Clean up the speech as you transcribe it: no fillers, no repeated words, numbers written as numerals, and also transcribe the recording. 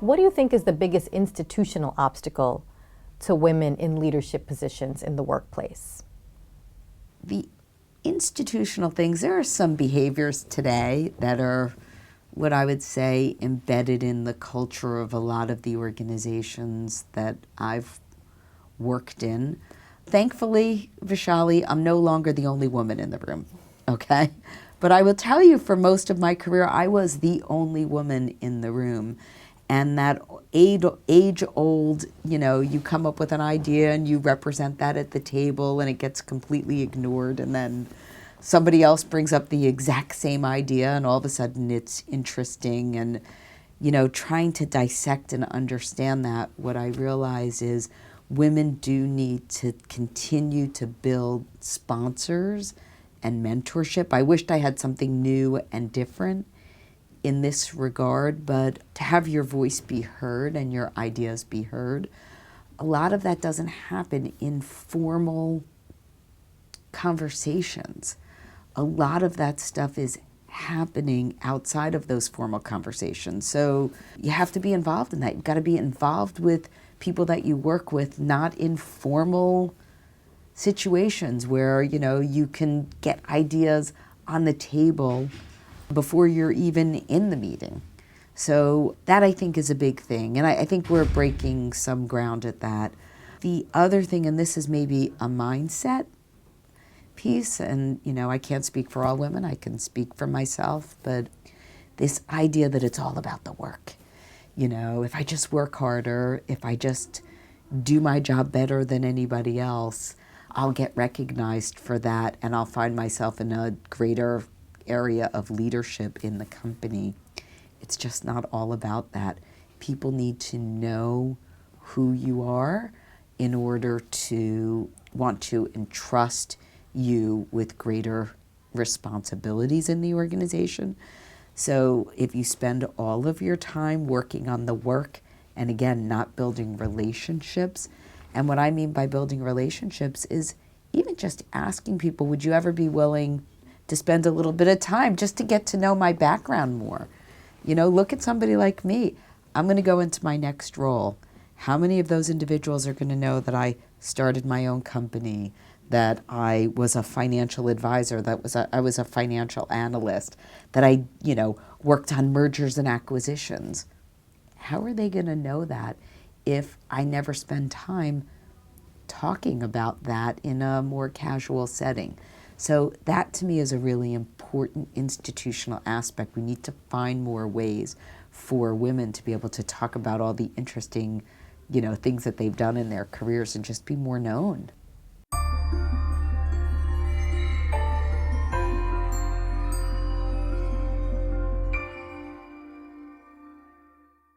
What do you think is the biggest institutional obstacle to women in leadership positions in the workplace? The institutional things, there are some behaviors today that are what I would say embedded in the culture of a lot of the organizations that I've worked in. Thankfully, Vishali, I'm no longer the only woman in the room, okay? But I will tell you, for most of my career, I was the only woman in the room. And that age-old, you come up with an idea and you represent that at the table and it gets completely ignored, and then somebody else brings up the exact same idea and all of a sudden it's interesting. And, trying to dissect and understand that, what I realize is women do need to continue to build sponsors and mentorship. I wished I had something new and different in this regard, but to have your voice be heard and your ideas be heard, a lot of that doesn't happen in formal conversations. A lot of that stuff is happening outside of those formal conversations. So you have to be involved in that. You've got to be involved with people that you work with, not in formal situations where, you can get ideas on the table before you're even in the meeting. So that, I think, is a big thing. And I think we're breaking some ground at that. The other thing, and this is maybe a mindset piece, and I can't speak for all women, I can speak for myself, but this idea that it's all about the work. If I just work harder, if I just do my job better than anybody else, I'll get recognized for that and I'll find myself in a greater area of leadership in the company. It's just not all about that. People need to know who you are in order to want to entrust you with greater responsibilities in the organization. So if you spend all of your time working on the work and, again, not building relationships, and what I mean by building relationships is even just asking people, would you ever be willing to spend a little bit of time just to get to know my background more? Look at somebody like me. I'm going to go into my next role. How many of those individuals are going to know that I started my own company, that I was a financial advisor, I was a financial analyst, that I, worked on mergers and acquisitions? How are they going to know that if I never spend time talking about that in a more casual setting? So that, to me, is a really important institutional aspect. We need to find more ways for women to be able to talk about all the interesting, things that they've done in their careers and just be more known.